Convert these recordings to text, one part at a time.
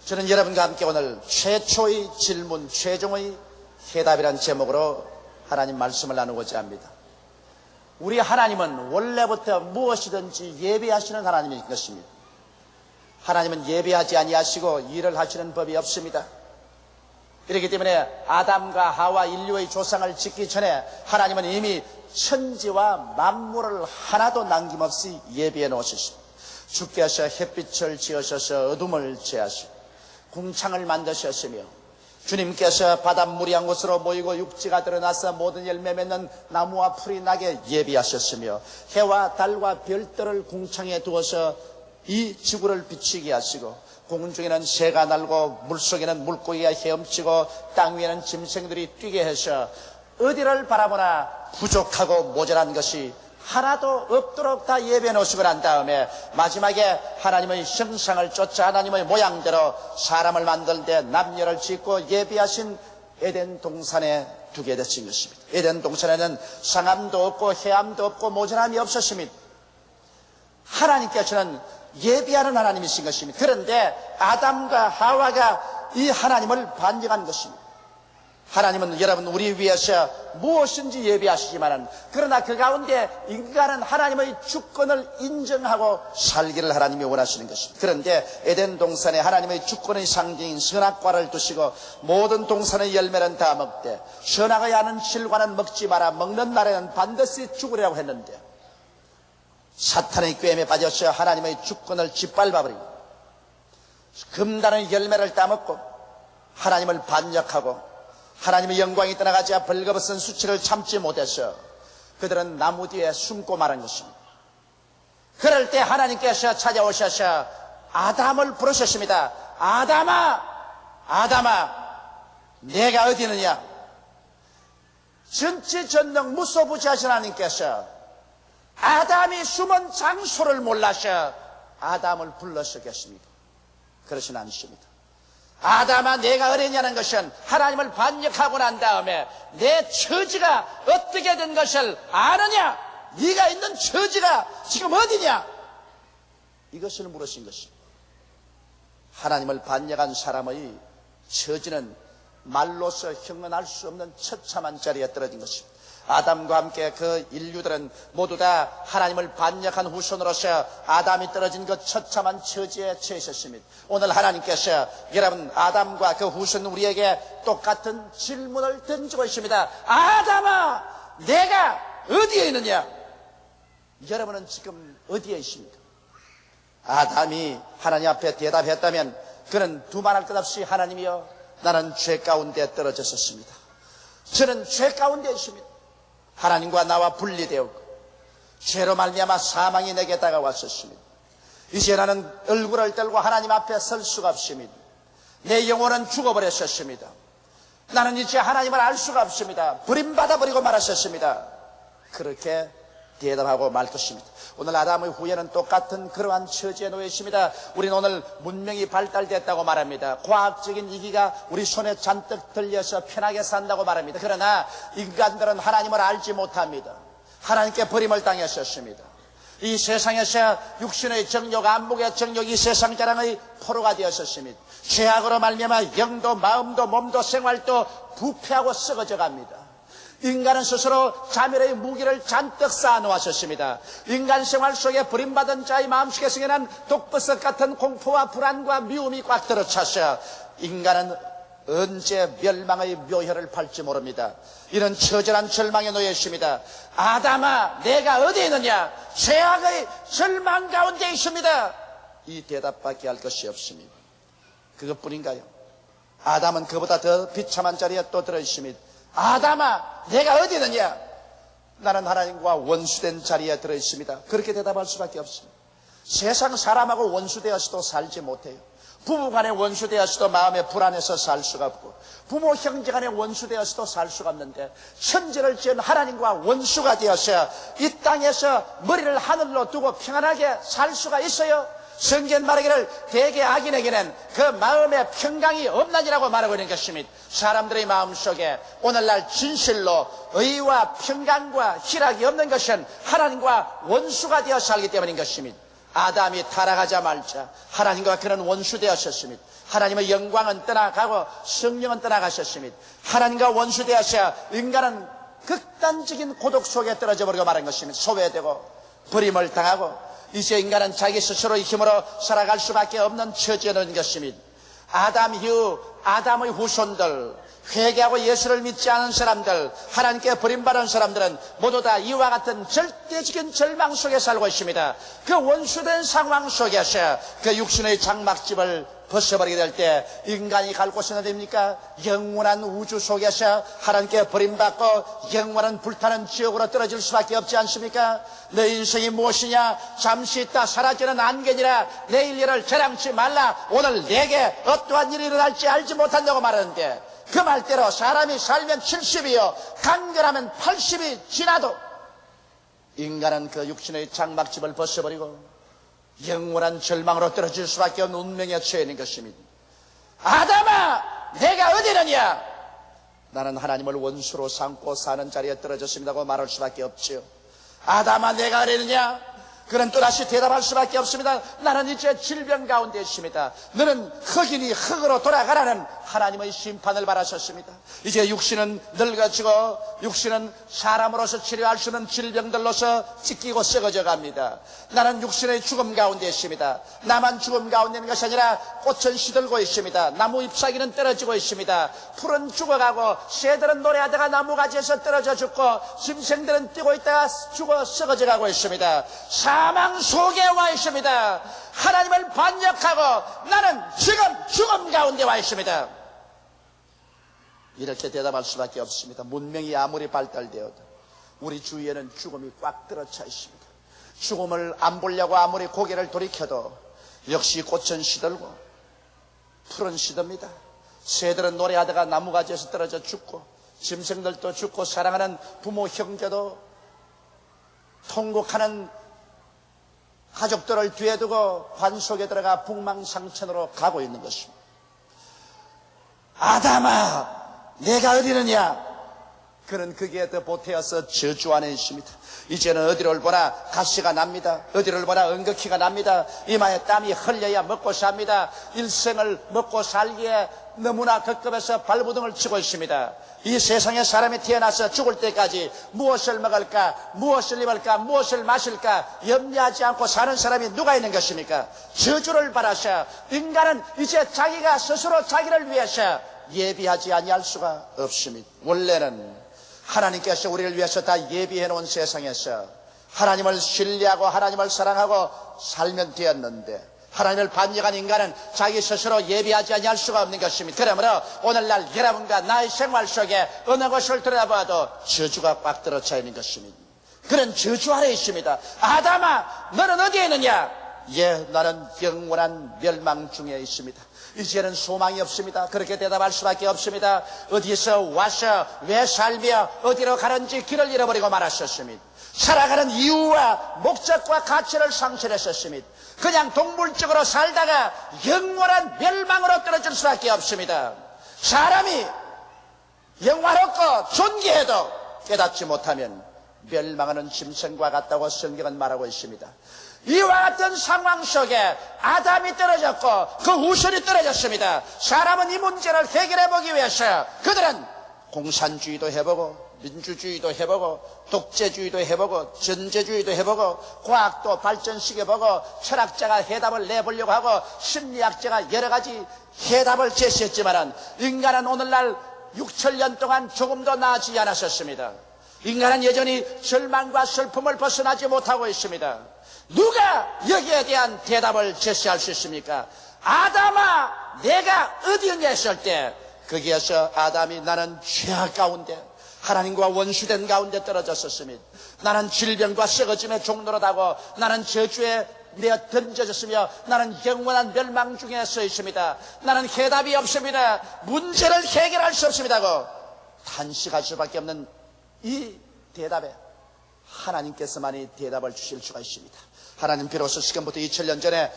저는 여러분과 함께 오늘 최초의 질문, 최종의 해답이란 제목으로 하나님 말씀을 나누고자 합니다. 우리 하나님은 원래부터 무엇이든지 예비하시는 하나님인 것입니다. 하나님은 예비하지 아니하시고 일을 하시는 법이 없습니다. 그렇기 때문에 아담과 하와 인류의 조상을 짓기 전에 하나님은 이미 천지와 만물을 하나도 남김없이 예비해 놓으셨습니다. 주께서 햇빛을 지으셔서 어둠을 제하시고 궁창을 만드셨으며 주님께서 바닷물이 한 곳으로 모이고 육지가 드러나서 모든 열매 맺는 나무와 풀이 나게 예비하셨으며 해와 달과 별들을 궁창에 두어서 이 지구를 비추게 하시고 공중에는 새가 날고 물속에는 물고기가 헤엄치고 땅 위에는 짐승들이 뛰게 하셔 어디를 바라보나 부족하고 모자란 것이 하나도 없도록 다 예배해 놓으시고 난 다음에 마지막에 하나님의 형상을 쫓아 하나님의 모양대로 사람을 만들 때 남녀를 짓고 예비하신 에덴 동산에 두게 되신 것입니다. 에덴 동산에는 상함도 없고 해함도 없고 모자람이 없었습니다. 하나님께서는 예비하는 하나님이신 것입니다. 그런데 아담과 하와가 이 하나님을 반역한 것입니다. 하나님은 여러분 우리 위해서 무엇인지 예비하시지만 그러나 그 가운데 인간은 하나님의 주권을 인정하고 살기를 하나님이 원하시는 것입니다. 그런데 에덴 동산에 하나님의 주권의 상징인 선악과를 두시고 모든 동산의 열매는 다 먹되 선악의 아는 실과는 먹지 마라 먹는 날에는 반드시 죽으리라고 했는데 사탄의 꾀임에 빠져서 하나님의 주권을 짓밟아버리고 금단의 열매를 따먹고 하나님을 반역하고 하나님의 영광이 떠나가자 벌거벗은 수치를 참지 못해서 그들은 나무 뒤에 숨고 말한 것입니다. 그럴 때 하나님께서 찾아오셔서 아담을 부르셨습니다. 아담아, 아담아, 내가 어디 있느냐? 전지전능 무소부지하신 하나님께서 아담이 숨은 장소를 몰라서 아담을 불러서 계십니다. 그러진 않으십니다. 아담아 내가 어디냐는 것은 하나님을 반역하고 난 다음에 내 처지가 어떻게 된 것을 아느냐? 네가 있는 처지가 지금 어디냐? 이것을 물으신 것입니다. 하나님을 반역한 사람의 처지는 말로서 형언할 수 없는 처참한 자리에 떨어진 것입니다. 아담과 함께 그 인류들은 모두 다 하나님을 반역한 후손으로서 아담이 떨어진 그 처참한 처지에 처했습니다. 오늘 하나님께서 여러분 아담과 그 후손 우리에게 똑같은 질문을 던지고 있습니다. 아담아 내가 어디에 있느냐? 여러분은 지금 어디에 있습니까? 아담이 하나님 앞에 대답했다면 그는 두말할 것 없이 하나님이여 나는 죄 가운데 떨어졌었습니다. 저는 죄 가운데 있습니다. 하나님과 나와 분리되었고 죄로 말미암아 사망이 내게 다가왔었습니다. 이제 나는 얼굴을 들고 하나님 앞에 설 수가 없습니다. 내 영혼은 죽어버렸었습니다. 나는 이제 하나님을 알 수가 없습니다. 버림받아버리고 말았었습니다. 그렇게 대답하고 말 것입니다. 오늘 아담의 후예는 똑같은 그러한 처지에 놓여 있습니다. 우리는 오늘 문명이 발달됐다고 말합니다. 과학적인 이기가 우리 손에 잔뜩 들려서 편하게 산다고 말합니다. 그러나 인간들은 하나님을 알지 못합니다. 하나님께 버림을 당했었습니다. 이 세상에서 육신의 정욕, 안목의 정욕, 이 세상 자랑의 포로가 되었었습니다. 죄악으로 말미암아 영도 마음도 몸도 생활도 부패하고 썩어져 갑니다. 인간은 스스로 자멸의 무기를 잔뜩 쌓아놓았었습니다. 인간 생활 속에 버림받은 자의 마음속에 생겨난 독버섯 같은 공포와 불안과 미움이 꽉 들어차서 인간은 언제 멸망의 묘혈을 팔지 모릅니다. 이런 처절한 절망에 놓여 있습니다. 아담아 내가 어디에 있느냐? 죄악의 절망 가운데 있습니다. 이 대답밖에 할 것이 없습니다. 그것뿐인가요? 아담은 그보다 더 비참한 자리에 또 들어있습니다. 아담아 내가 어디 있느냐? 나는 하나님과 원수된 자리에 들어있습니다. 그렇게 대답할 수밖에 없습니다. 세상 사람하고 원수되어서도 살지 못해요. 부부간에 원수되어서도 마음에 불안해서 살 수가 없고 부모 형제간에 원수되어서도 살 수가 없는데 천지를 지은 하나님과 원수가 되어서 이 땅에서 머리를 하늘로 두고 평안하게 살 수가 있어요? 성경 말하기를 대개 악인에게는 그 마음에 평강이 없나니라고 말하고 있는 것입니다. 사람들의 마음속에 오늘날 진실로 의와 평강과 희락이 없는 것은 하나님과 원수가 되어 살기 때문인 것입니다. 아담이 타락하자마자 하나님과 그는 원수되었습니다. 하나님의 영광은 떠나가고 성령은 떠나가셨습니다. 하나님과 원수되어서 인간은 극단적인 고독 속에 떨어져 버리고 말한 것입니다. 소외되고 버림을 당하고 이제 인간은 자기 스스로의 힘으로 살아갈 수밖에 없는 처지에 놓인 것입니다. 아담 이후 아담의 후손들, 회개하고 예수를 믿지 않은 사람들, 하나님께 버림받은 사람들은 모두 다 이와 같은 절대적인 절망 속에 살고 있습니다. 그 원수된 상황 속에서 그 육신의 장막집을 벗어버리게 될 때 인간이 갈 곳은 어디입니까? 영원한 우주 속에서 하나님께 버림받고 영원한 불타는 지옥으로 떨어질 수밖에 없지 않습니까? 내 인생이 무엇이냐? 잠시 있다 사라지는 안개니라. 내일 일을 자랑치 말라. 오늘 내게 어떠한 일이 일어날지 알지 못한다고 말하는데, 그 말대로 사람이 살면 70이요 간결하면 80이 지나도 인간은 그 육신의 장막집을 벗어버리고 영원한 절망으로 떨어질 수밖에 없는 운명에 처해 있는 것입니다. 아담아, 내가 어디 있느냐? 나는 하나님을 원수로 삼고 사는 자리에 떨어졌습니다고 말할 수밖에 없지요. 아담아, 내가 어디 있느냐? 그는 또다시 대답할 수밖에 없습니다. 나는 이제 질병 가운데 있습니다. 너는 흙이니 흙으로 돌아가라는 하나님의 심판을 받으셨습니다. 이제 육신은 늙어지고 육신은 사람으로서 치료할 수 없는 질병들로서 찢기고 썩어져 갑니다. 나는 육신의 죽음 가운데 있습니다. 나만 죽음 가운데 있는 것이 아니라 꽃은 시들고 있습니다. 나무 잎사귀는 떨어지고 있습니다. 풀은 죽어가고 새들은 노래하다가 나무가지에서 떨어져 죽고 짐승들은 뛰고 있다가 죽어 썩어져 가고 있습니다. 사망 속에 와 있습니다. 하나님을 반역하고 나는 지금 죽음 가운데 와 있습니다. 이렇게 대답할 수밖에 없습니다. 문명이 아무리 발달되어도 우리 주위에는 죽음이 꽉 들어차 있습니다. 죽음을 안 보려고 아무리 고개를 돌이켜도 역시 꽃은 시들고 풀은 시듭니다. 새들은 노래하다가 나무가지에서 떨어져 죽고 짐승들도 죽고 사랑하는 부모 형제도 통곡하는 가족들을 뒤에 두고 관 속에 들어가 북망상천으로 가고 있는 것입니다. 아담아, 내가 어디 있느냐? 그는 거기에 더 보태어서 저주 안에 있습니다. 이제는 어디를 보나 가시가 납니다. 어디를 보나 은거키가 납니다. 이마에 땀이 흘려야 먹고 삽니다. 일생을 먹고 살기에 너무나 급급해서 발부둥을 치고 있습니다. 이 세상에 사람이 태어나서 죽을 때까지 무엇을 먹을까, 무엇을 입을까, 무엇을 마실까 염려하지 않고 사는 사람이 누가 있는 것입니까? 저주를 받아서 인간은 이제 자기가 스스로 자기를 위해서 예비하지 아니할 수가 없습니다. 원래는 하나님께서 우리를 위해서 다 예비해 놓은 세상에서 하나님을 신뢰하고 하나님을 사랑하고 살면 되었는데, 하나님을 반역한 인간은 자기 스스로 예비하지 아니할 수가 없는 것입니다. 그러므로 오늘날 여러분과 나의 생활 속에 어느 것을 들여다봐도 저주가 꽉 들어차 있는 것입니다. 그런 저주 아래 있습니다. 아담아, 너는 어디에 있느냐? 예, 나는 영원한 멸망 중에 있습니다. 이제는 소망이 없습니다. 그렇게 대답할 수밖에 없습니다. 어디서 와서 왜 살며 어디로 가는지 길을 잃어버리고 말았었습니다. 살아가는 이유와 목적과 가치를 상실했었습니다. 그냥 동물적으로 살다가 영원한 멸망으로 떨어질 수밖에 없습니다. 사람이 영화롭고 존귀해도 깨닫지 못하면 멸망하는 짐승과 같다고 성경은 말하고 있습니다. 이와 같은 상황 속에 아담이 떨어졌고 그 후손이 떨어졌습니다. 사람은 이 문제를 해결해보기 위해서 그들은 공산주의도 해보고 민주주의도 해보고 독재주의도 해보고 전제주의도 해보고 과학도 발전시켜보고 철학자가 해답을 내보려고 하고 심리학자가 여러 가지 해답을 제시했지만 인간은 오늘날 6천년 동안 조금도 나아지지 않았었습니다. 인간은 여전히 절망과 슬픔을 벗어나지 못하고 있습니다. 누가 여기에 대한 대답을 제시할 수 있습니까? 아담아, 내가 어디 있냐 했을 때 거기에서 아담이 나는 죄악 가운데 하나님과 원수된 가운데 떨어졌었습니다. 나는 질병과 썩어짐의 종로로다고 나는 저주에 내어 던져졌으며 나는 영원한 멸망 중에 서 있습니다. 나는 해답이 없습니다. 문제를 해결할 수 없습니다고 탄식할 수밖에 없는 이 대답에 하나님께서만이 대답을 주실 수가 있습니다. 하나님 비로소 지금부터 2000년 전에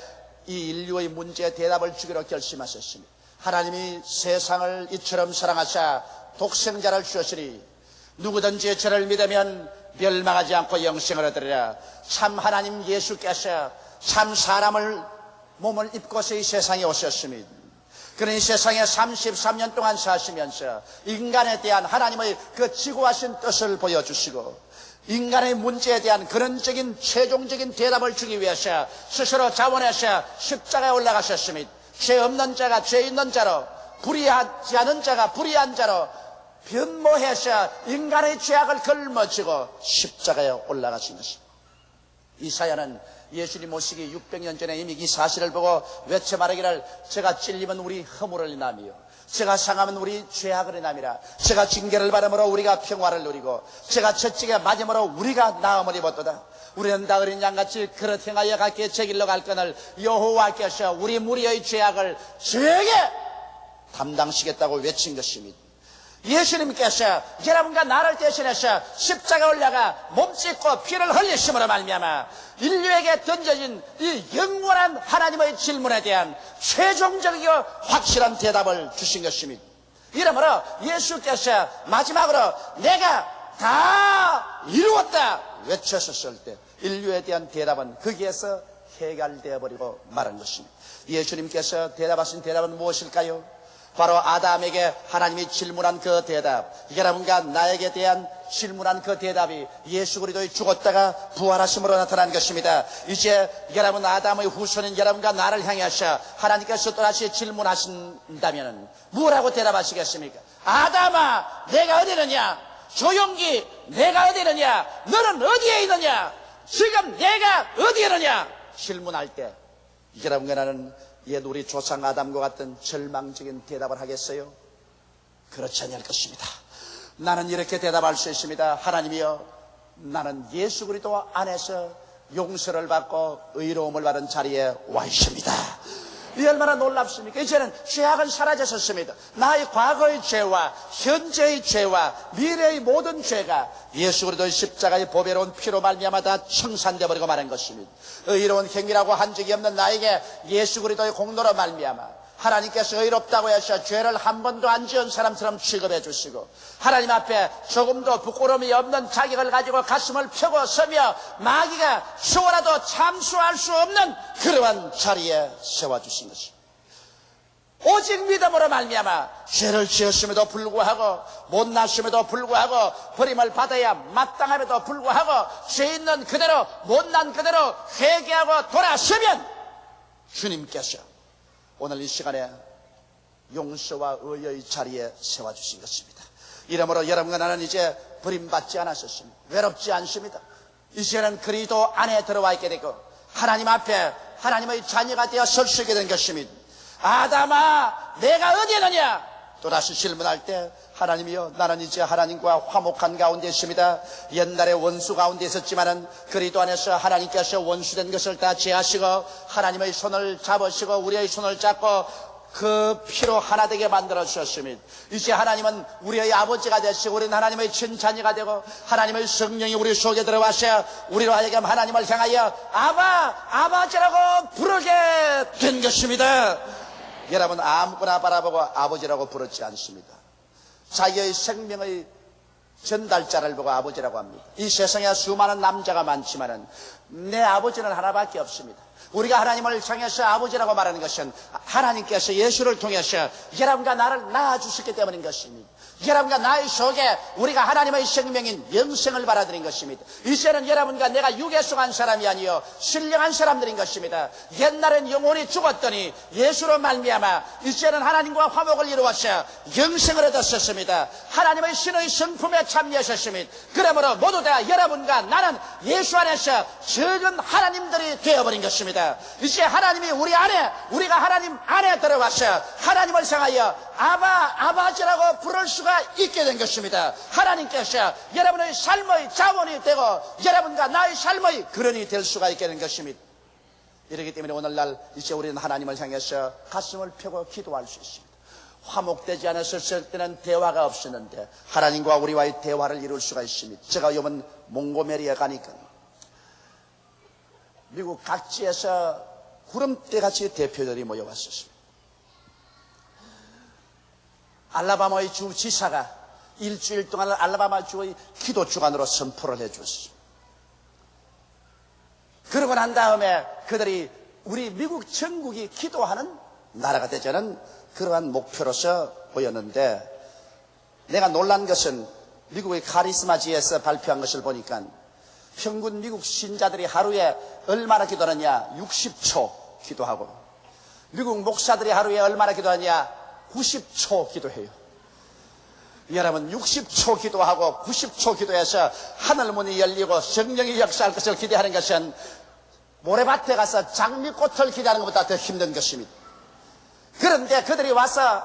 이 인류의 문제에 대답을 주기로 결심하셨습니다. 하나님이 세상을 이처럼 사랑하사 독생자를 주셨으니 누구든지 저를 믿으면 멸망하지 않고 영생을 얻으리라. 참 하나님 예수께서 참 사람을 몸을 입고서 이 세상에 오셨습니다. 그러니 세상에 33년 동안 사시면서 인간에 대한 하나님의 그 지고하신 뜻을 보여주시고 인간의 문제에 대한 근원적인 최종적인 대답을 주기 위해서 스스로 자원해서 십자가에 올라가셨습니다. 죄 없는 자가 죄 있는 자로, 불의하지 않은 자가 불의한 자로 변모해서 인간의 죄악을 걸머지고 십자가에 올라가신 것입니다. 이사야는 예수님 오시기 600년 전에 이미 이 사실을 보고 외쳐 말하기를 제가 찔리면 우리 허물을 인하며 제가 상하면 우리 죄악을 인함이라. 제가 징계를 받음으로 우리가 평화를 누리고 제가 채찍에 맞음으로 우리가 나음을 입었도다. 우리는 다 어린 양같이 그릇 행하여 각기 제 길로 갈 거늘 여호와께서 우리 무리의 죄악을 저에게 담당시겠다고 외친 것입니다. 예수님께서 여러분과 나를 대신해서 십자가에 올라가 몸짓고 피를 흘리심으로 말미암아 인류에게 던져진 이 영원한 하나님의 질문에 대한 최종적이고 확실한 대답을 주신 것입니다. 이러므로 예수께서 마지막으로 내가 다 이루었다 외쳤었을 때 인류에 대한 대답은 거기에서 해결되어 버리고 말한 것입니다. 예수님께서 대답하신 대답은 무엇일까요? 바로 아담에게 하나님이 질문한 그 대답, 여러분과 나에게 대한 질문한 그 대답이 예수 그리스도의 죽었다가 부활하심으로 나타난 것입니다. 이제 여러분 아담의 후손인 여러분과 나를 향해서 하나님께서 또다시 질문하신다면 뭐라고 대답하시겠습니까? 아담아, 내가 어디 있느냐? 조용기, 내가 어디 있느냐? 너는 어디에 있느냐? 지금 내가 어디에 있느냐? 질문할 때 여러분과 나는 옛 우리 조상 아담과 같은 절망적인 대답을 하겠어요? 그렇지 않을 것입니다. 나는 이렇게 대답할 수 있습니다. 하나님이여, 나는 예수 그리스도 안에서 용서를 받고 의로움을 받은 자리에 와 있습니다. 이 얼마나 놀랍습니까? 이제는 죄악은 사라졌습니다. 나의 과거의 죄와 현재의 죄와 미래의 모든 죄가 예수 그리스도의 십자가의 보배로운 피로 말미암아 다 청산되어 버리고 말한 것입니다. 의로운 행위라고 한 적이 없는 나에게 예수 그리스도의 공로로 말미암아 하나님께서 의롭다고 해서 죄를 한 번도 안 지은 사람처럼 취급해 주시고 하나님 앞에 조금도 부끄러움이 없는 자격을 가지고 가슴을 펴고 서며 마귀가 추월해도 참수할 수 없는 그러한 자리에 세워주신 것입니다. 오직 믿음으로 말미암아 죄를 지었음에도 불구하고 못났음에도 불구하고 버림을 받아야 마땅함에도 불구하고 죄 있는 그대로 못난 그대로 회개하고 돌아서면 주님께서 오늘 이 시간에 용서와 의의 자리에 세워주신 것입니다. 이러므로 여러분과 나는 이제 버림받지 않았었습니다. 외롭지 않습니다. 이제는 그리스도 안에 들어와 있게 되고 하나님 앞에 하나님의 자녀가 되어 설 수 있게 된 것입니다. 아담아, 내가 어디에 있느냐? 또다시 질문할 때 하나님이여, 나는 이제 하나님과 화목한 가운데 있습니다. 옛날에 원수 가운데 있었지만은 그리스도 안에서 하나님께서 원수된 것을 다 제하시고 하나님의 손을 잡으시고 우리의 손을 잡고 그 피로 하나 되게 만들어 주셨습니다. 이제 하나님은 우리의 아버지가 되시고 우리는 하나님의 친자녀가 되고 하나님의 성령이 우리 속에 들어와서 우리로 하여금 하나님을 향하여 아버지라고 부르게 된 것입니다. 여러분 아무거나 바라보고 아버지라고 부르지 않습니다. 자기의 생명의 전달자를 보고 아버지라고 합니다. 이 세상에 수많은 남자가 많지만은 내 아버지는 하나밖에 없습니다. 우리가 하나님을 향해서 아버지라고 말하는 것은 하나님께서 예수를 통해서 여러분과 나를 낳아주셨기 때문인 것입니다. 여러분과 나의 속에 우리가 하나님의 생명인 영생을 받아들인 것입니다. 이제는 여러분과 내가 육에 속한 사람이 아니요 신령한 사람들인 것입니다. 옛날엔 영혼이 죽었더니 예수로 말미암아 이제는 하나님과 화목을 이루어서 영생을 얻었습니다. 하나님의 신의 성품에 참여하셨습니다. 그러므로 모두 다 여러분과 나는 예수 안에서 적은 하나님들이 되어버린 것입니다. 이제 하나님이 우리 안에, 우리가 하나님 안에 들어와서 하나님을 향하여 아버지라고 부를 수가 있게 된 것입니다. 하나님께서 여러분의 삶의 자원이 되고 여러분과 나의 삶의 근원이 될 수가 있게 된 것입니다. 이렇기 때문에 오늘날 이제 우리는 하나님을 향해서 가슴을 펴고 기도할 수 있습니다. 화목되지 않았을 때는 대화가 없었는데 하나님과 우리와의 대화를 이룰 수가 있습니다. 제가 요번 몽고메리에 가니까 미국 각지에서 구름대같이 대표들이 모여왔었습니다. 알라바마의 주지사가 일주일 동안 알라바마 주의 기도 주간으로 선포를 해주었습니다. 그러고 난 다음에 그들이 우리 미국 전국이 기도하는 나라가 되자는 그러한 목표로서 보였는데, 내가 놀란 것은 미국의 카리스마지에서 발표한 것을 보니까 평균 미국 신자들이 하루에 얼마나 기도하느냐? 60초 기도하고, 미국 목사들이 하루에 얼마나 기도하느냐? 90초 기도해요. 여러분, 60초 기도하고 90초 기도해서 하늘문이 열리고 성령이 역사할 것을 기대하는 것은 모래밭에 가서 장미꽃을 기대하는 것보다 더 힘든 것입니다. 그런데 그들이 와서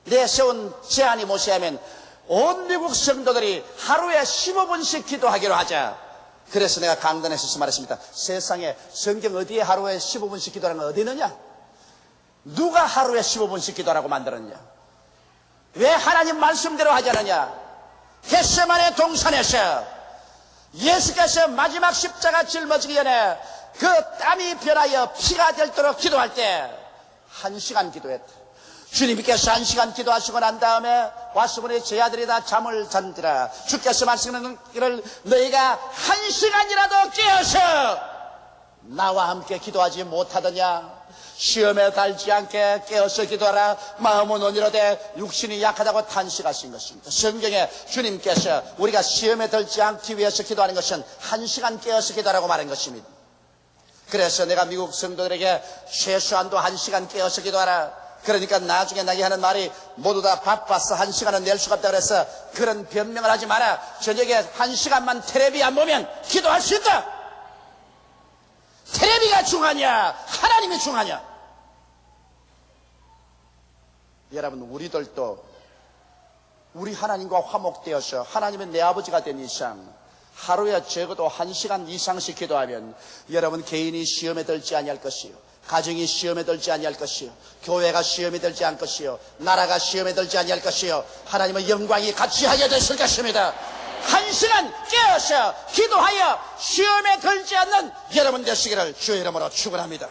내세운 제안이 무엇이냐면, 온 미국 성도들이 하루에 15분씩 기도하기로 하자. 그래서 내가 강단에서 말했습니다. 세상에 성경 어디에 하루에 15분씩 기도하는 건 어디 있느냐? 누가 하루에 15분씩 기도하라고 만들었냐? 왜 하나님 말씀대로 하지 않느냐? 겟세마네 동산에서 예수께서 마지막 십자가 짊어지기 전에 그 땀이 변하여 피가 될도록 기도할 때 1시간 기도했다. 주님께서 1시간 기도하시고 난 다음에 와서 보니 제 아들이 다 잠을 잔디라. 주께서 말씀하는 길을 너희가 1시간이라도 깨어서 나와 함께 기도하지 못하더냐? 시험에 달지 않게 깨어서 기도하라. 마음은 온유로되 육신이 약하다고 탄식하신 것입니다. 성경에 주님께서 우리가 시험에 들지 않기 위해서 기도하는 것은 1시간 깨어서 기도하라고 말한 것입니다. 그래서 내가 미국 성도들에게 최소한도 1시간 깨어서 기도하라. 그러니까 나중에 나게 하는 말이 모두 다 바빠서 1시간은 낼 수가 없다 그래서 그런 변명을 하지 마라. 저녁에 1시간만 텔레비 안 보면 기도할 수 있다. 텔레비가 중하냐? 하나님이 중하냐? 여러분, 우리들도 우리 하나님과 화목되어서 하나님은 내 아버지가 된 이상 하루에 적어도 1시간 이상씩 기도하면 여러분 개인이 시험에 들지 아니할 것이요, 가정이 시험에 들지 아니할 것이요, 교회가 시험에 들지 않을 것이요, 나라가 시험에 들지 아니할 것이요, 하나님의 영광이 같이 하게 되실 것입니다. 1시간 깨어서 기도하여 시험에 들지 않는 여러분 되시기를 주의 이름으로 축원합니다.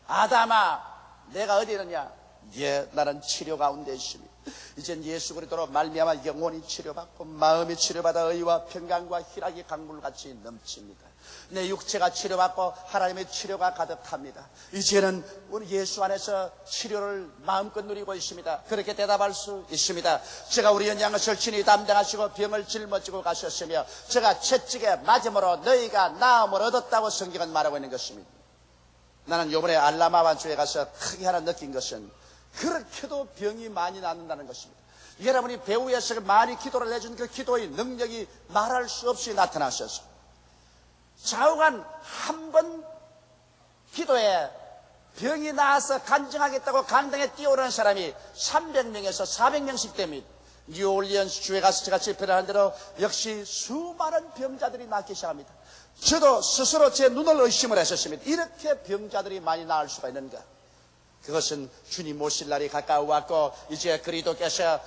아담아, 내가 어디 있느냐? 예, 나는 치료 가운데 있습니다. 이젠 예수 그리스도로 말미암아 영혼이 치료받고 마음이 치료받아 의와 평강과 희락이 강물같이 넘칩니다. 내 육체가 치료받고 하나님의 치료가 가득합니다. 이제는 우리 예수 안에서 치료를 마음껏 누리고 있습니다. 그렇게 대답할 수 있습니다. 제가 우리 연양을 절친히 담당하시고 병을 짊어지고 가셨으며 제가 채찍에 맞음으로 너희가 나음을 얻었다고 성경은 말하고 있는 것입니다. 나는 이번에 알라마반주에 가서 크게 하나 느낀 것은 그렇게도 병이 많이 낫는다는 것입니다. 여러분이 배후에서 많이 기도를 해준 그 기도의 능력이 말할 수 없이 나타나셔서 좌우간 한 번 기도에 병이 나아서 간증하겠다고 강당에 뛰어오르는 사람이 300명에서 400명씩 됩니다. 뉴올리언스 주에 가서 제가 집회를 하는 대로 역시 수많은 병자들이 낫기 시작합니다. 저도 스스로 제 눈을 의심을 했었습니다. 이렇게 병자들이 많이 나을 수가 있는가? 그것은 주님 오실 날이 가까워왔고 이제 그리스도께서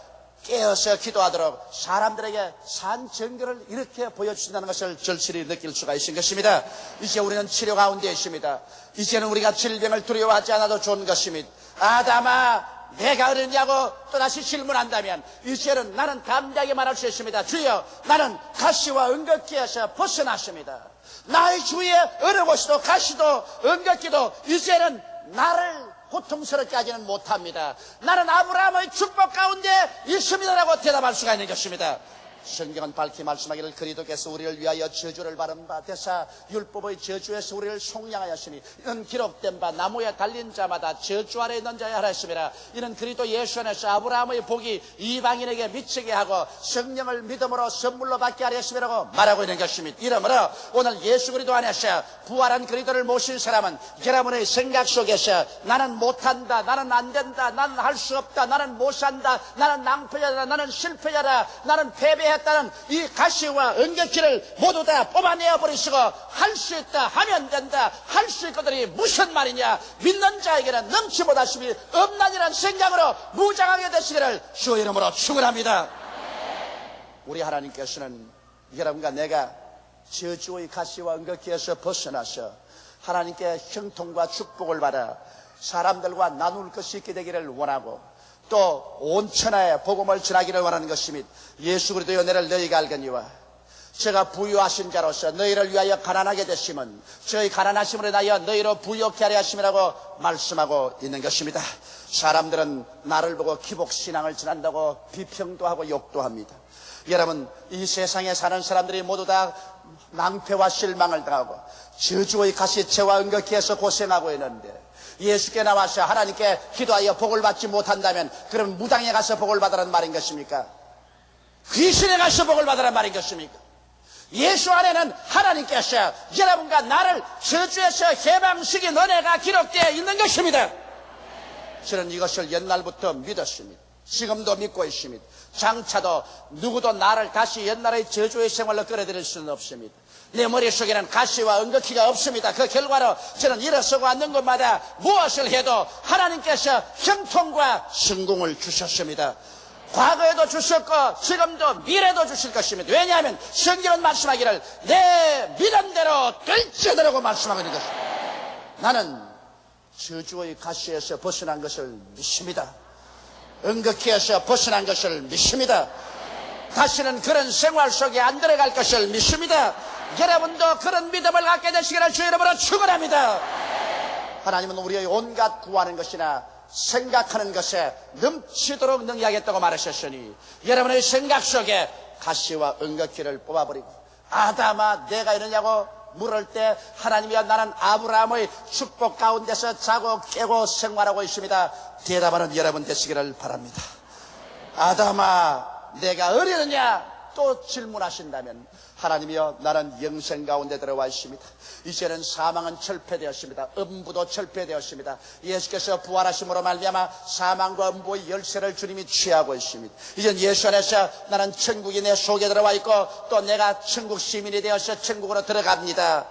깨어서 기도하도록 사람들에게 산 증거를 이렇게 보여주신다는 것을 절실히 느낄 수가 있는 것입니다. 이제 우리는 치료 가운데 있습니다. 이제는 우리가 질병을 두려워하지 않아도 좋은 것입니다. 아담아, 내가 어느냐고 또다시 질문한다면 이제는 나는 담대하게 말할 수 있습니다. 주여, 나는 가시와 은긋기에서 벗어났습니다. 나의 주위에 어느 곳이도 가시도 은긋기도 이제는 나를 고통스럽게 하지는 못합니다. 나는 아브라함의 축복 가운데 있습니다라고 대답할 수가 있는 것입니다. 성경은 밝히 말씀하기를 그리스도께서 우리를 위하여 저주를 받은 바 되사 율법의 저주에서 우리를 속량하였으니 이는 기록된 바 나무에 달린 자마다 저주 아래 있는 자야 하라 했습니다. 이는 그리스도 예수 안에서 아브라함의 복이 이방인에게 미치게 하고 성령을 믿음으로 선물로 받게 하려 했음이라고 말하고 있는 것입니다. 이러므로 오늘 예수 그리스도 안에서 부활한 그리스도를 모신 사람은 여러분의 생각 속에서 나는 못한다, 나는 안된다, 나는 할 수 없다, 나는 못산다, 나는 낭패자다, 나는 실패자다, 나는 패배했다 다는 이 가시와 은객기를 모두 다 뽑아내어 버리시고 할 수 있다, 하면 된다, 할 수 있거든이 무슨 말이냐? 믿는 자에게는 넘치 못하심이 없나니라는 생각으로 무장하게 되시기를 주의 이름으로 축원합니다. 우리 하나님께서는 여러분과 내가 저주의 가시와 은객기에서 벗어나서 하나님께 형통과 축복을 받아 사람들과 나눌 것이 있게 되기를 원하고 또 온 천하에 복음을 전하기를 원하는 것입니다. 예수 그리스도의 은혜를 너희가 알거니와 제가 부유하신 자로서 너희를 위하여 가난하게 되심은 저희 가난하심으로 인하여 너희로 부유케 하려 하심이라고 말씀하고 있는 것입니다. 사람들은 나를 보고 기복신앙을 지난다고 비평도 하고 욕도 합니다. 여러분, 이 세상에 사는 사람들이 모두 다 낭패와 실망을 당하고 저주의 가시체와 응격해서 고생하고 있는데, 예수께 나와서 하나님께 기도하여 복을 받지 못한다면 그럼 무당에 가서 복을 받으라는 말인 것입니까? 귀신에 가서 복을 받으라는 말인 것입니까? 예수 안에는 하나님께서 여러분과 나를 저주에서 해방시킨 은혜가 기록되어 있는 것입니다. 저는 이것을 옛날부터 믿었습니다. 지금도 믿고 있습니다. 장차도 누구도 나를 다시 옛날의 저주의 생활로 끌어들일 수는 없습니다. 내 머릿속에는 가시와 응급기가 없습니다. 그 결과로 저는 일어서고 앉는 곳마다 무엇을 해도 하나님께서 형통과 성공을 주셨습니다. 과거에도 주셨고 지금도 미래도 주실 것입니다. 왜냐하면 성경은 말씀하기를 내 믿음대로 될지어다라고 말씀하고 있는 것입니다. 나는 저주의 가시에서 벗어난 것을 믿습니다. 응급기에서 벗어난 것을 믿습니다. 다시는 그런 생활 속에 안 들어갈 것을 믿습니다. 여러분도 그런 믿음을 갖게 되시기를 주의 이름으로 축원합니다. 하나님은 우리의 온갖 구하는 것이나 생각하는 것에 넘치도록 능히하겠다고 말하셨으니 여러분의 생각 속에 가시와 응급기를 뽑아버리고 아담아 내가 이러냐고 물을 때 하나님이여 나는 아브라함의 축복 가운데서 자고 깨고 생활하고 있습니다. 대답하는 여러분 되시기를 바랍니다. 아담아 내가 어리느냐 또 질문하신다면 하나님이여 나는 영생 가운데 들어와 있습니다. 이제는 사망은 철폐되었습니다. 음부도 철폐되었습니다. 예수께서 부활하심으로 말미암아 사망과 음부의 열쇠를 주님이 취하고 있습니다. 이젠 예수 안에서 나는 천국이 내 속에 들어와 있고 또 내가 천국 시민이 되어서 천국으로 들어갑니다.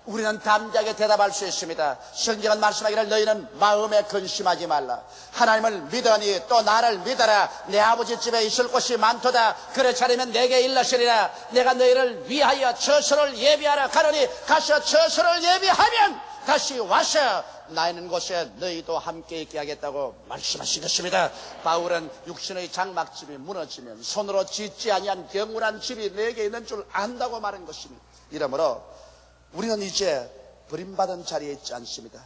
우리는 담대하게 대답할 수 있습니다. 성경은 말씀하기를 너희는 마음에 근심하지 말라. 하나님을 믿으니 또 나를 믿어라. 내 아버지 집에 있을 곳이 많도다. 그래 차리면 내게 일러시리라. 내가 너희를 위하여 처소를 예비하러 가노니 가서 처소를 예비하면 다시 와서 나 있는 곳에 너희도 함께 있게 하겠다고 말씀하신 것입니다. 바울은 육신의 장막집이 무너지면 손으로 짓지 아니한 영원한 집이 내게 있는 줄 안다고 말한 것입니다. 이러므로 우리는 이제 버림받은 자리에 있지 않습니다.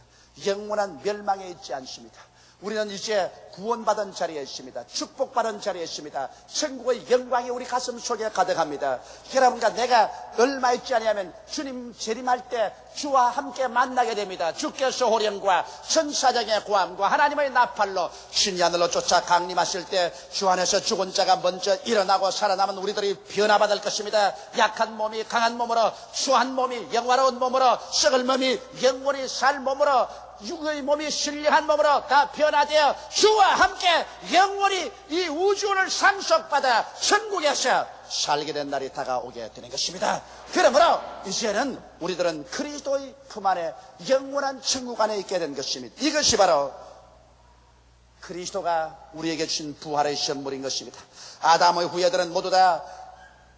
영원한 멸망에 있지 않습니다. 우리는 이제 구원받은 자리에 있습니다. 축복받은 자리에 있습니다. 천국의 영광이 우리 가슴 속에 가득합니다. 여러분과 내가 얼마 있지 않으면 주님 재림할 때 주와 함께 만나게 됩니다. 주께서 호령과 천사장의 고함과 하나님의 나팔로 신이 하늘로 쫓아 강림하실 때 주 안에서 죽은 자가 먼저 일어나고 살아남은 우리들이 변화받을 것입니다. 약한 몸이 강한 몸으로, 추한 몸이 영화로운 몸으로, 썩을 몸이 영원히 살 몸으로, 육의 몸이 신령한 몸으로 다 변화되어 주와 함께 영원히 이 우주를 상속받아 천국에서 살게 된 날이 다가오게 되는 것입니다. 그러므로 이제는 우리들은 그리스도의 품 안에 영원한 천국 안에 있게 된 것입니다. 이것이 바로 그리스도가 우리에게 주신 부활의 선물인 것입니다. 아담의 후예들은 모두 다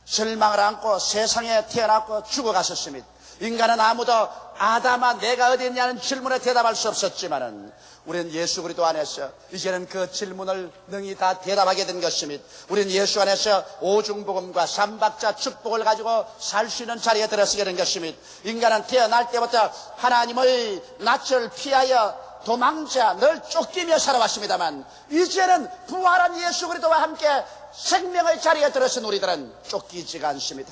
절망을 안고 세상에 태어났고 죽어갔었습니다. 인간은 아무도 아담아 내가 어디 있냐는 질문에 대답할 수 없었지만은 우리는 예수 그리스도 안에서 이제는 그 질문을 능히 다 대답하게 된 것입니다. 우리는 예수 안에서 오중복음과 삼박자 축복을 가지고 살 수 있는 자리에 들어서게 된 것입니다. 인간은 태어날 때부터 하나님의 낯을 피하여 도망자 늘 쫓기며 살아왔습니다만 이제는 부활한 예수 그리스도와 함께 생명의 자리에 들어선 우리들은 쫓기지가 않습니다.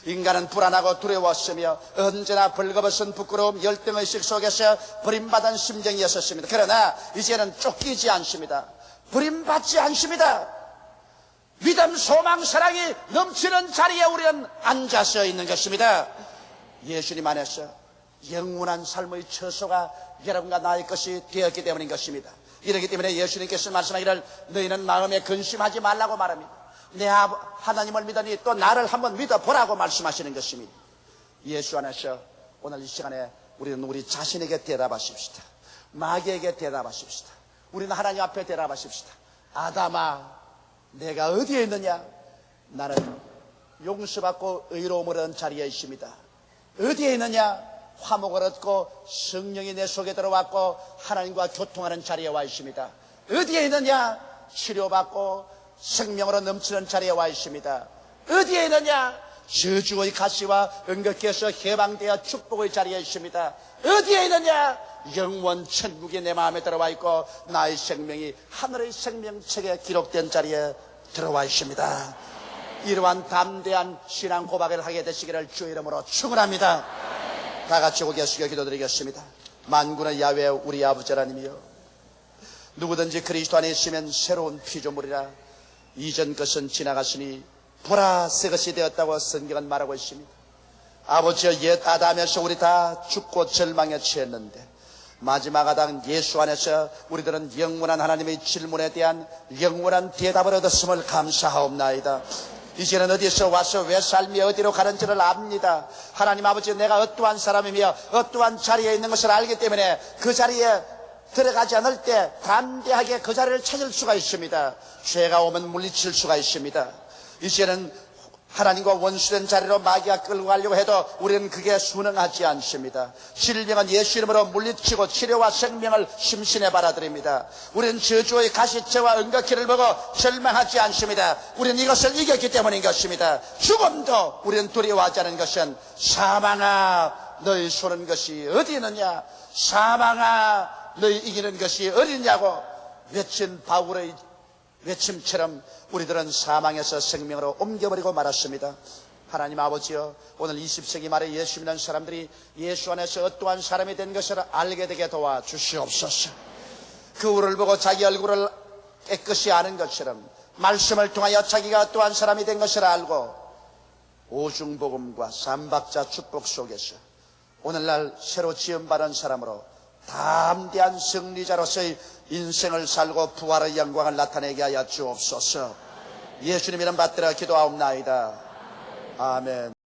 인간은 불안하고 두려웠으며 언제나 벌거벗은 부끄러움 열등의식 속에서 버림받은 심정이었습니다. 그러나 이제는 쫓기지 않습니다. 버림받지 않습니다. 믿음, 소망, 사랑이 넘치는 자리에 우리는 앉아서 있는 것입니다. 예수님 안에서 영원한 삶의 처소가 여러분과 나의 것이 되었기 때문인 것입니다. 이렇기 때문에 예수님께서 말씀하기를 너희는 마음에 근심하지 말라고 말합니다. 내 하나님을 믿으니 또 나를 한번 믿어보라고 말씀하시는 것입니다. 예수 안에서 오늘 이 시간에 우리는 우리 자신에게 대답하십시다. 마귀에게 대답하십시다. 우리는 하나님 앞에 대답하십시다. 아담아 내가 어디에 있느냐? 나는 용서받고 의로움을 얻은 자리에 있습니다. 어디에 있느냐? 화목을 얻고 성령이 내 속에 들어왔고 하나님과 교통하는 자리에 와 있습니다. 어디에 있느냐? 치료받고 생명으로 넘치는 자리에 와 있습니다. 어디에 있느냐? 저주의 가시와 은극해서 해방되어 축복의 자리에 있습니다. 어디에 있느냐? 영원 천국이 내 마음에 들어와 있고 나의 생명이 하늘의 생명책에 기록된 자리에 들어와 있습니다. 이러한 담대한 신앙 고백을 하게 되시기를 주의 이름으로 축원합니다. 다 같이 고개 숙여 기도드리겠습니다. 만군의 야훼 우리 아버지 하나님이여, 누구든지 그리스도 안에 있으면 새로운 피조물이라. 이전 것은 지나갔으니 보라 새 것이 되었다고 성경은 말하고 있습니다. 아버지여, 옛 아담에서 우리 다 죽고 절망에 처했는데 마지막 아담 예수 안에서 우리들은 영원한 하나님의 질문에 대한 영원한 대답을 얻었음을 감사하옵나이다. 이제는 어디서 와서 왜 삶이 어디로 가는지를 압니다. 하나님 아버지, 내가 어떠한 사람이며 어떠한 자리에 있는 것을 알기 때문에 그 자리에 들어가지 않을 때 담대하게 그 자리를 찾을 수가 있습니다. 죄가 오면 물리칠 수가 있습니다. 이제는 하나님과 원수된 자리로 마귀가 끌고 가려고 해도 우리는 그게 순응하지 않습니다. 질병은 예수 이름으로 물리치고 치료와 생명을 심신에 받아들입니다. 우리는 저주의 가시체와 은각기를 보고 절망하지 않습니다. 우리는 이것을 이겼기 때문인 것입니다. 죽음도 우리는 두려워하지 않은 것은 사망아 너희 쏘는 것이 어디 있느냐, 사망아 너희 이기는 것이 어디냐고 외친 바울의 외침처럼 우리들은 사망에서 생명으로 옮겨버리고 말았습니다. 하나님 아버지여, 오늘 20세기 말에 예수 믿는 사람들이 예수 안에서 어떠한 사람이 된 것을 알게 되게 도와주시옵소서. 그울을 보고 자기 얼굴을 깨끗이 아는 것처럼 말씀을 통하여 자기가 어떠한 사람이 된 것을 알고 오중복음과 삼박자 축복 속에서 오늘날 새로 지음받은 사람으로 담대한 승리자로서의 인생을 살고 부활의 영광을 나타내게 하여 주옵소서. 예수님 이름 받들어 기도하옵나이다. 아멘.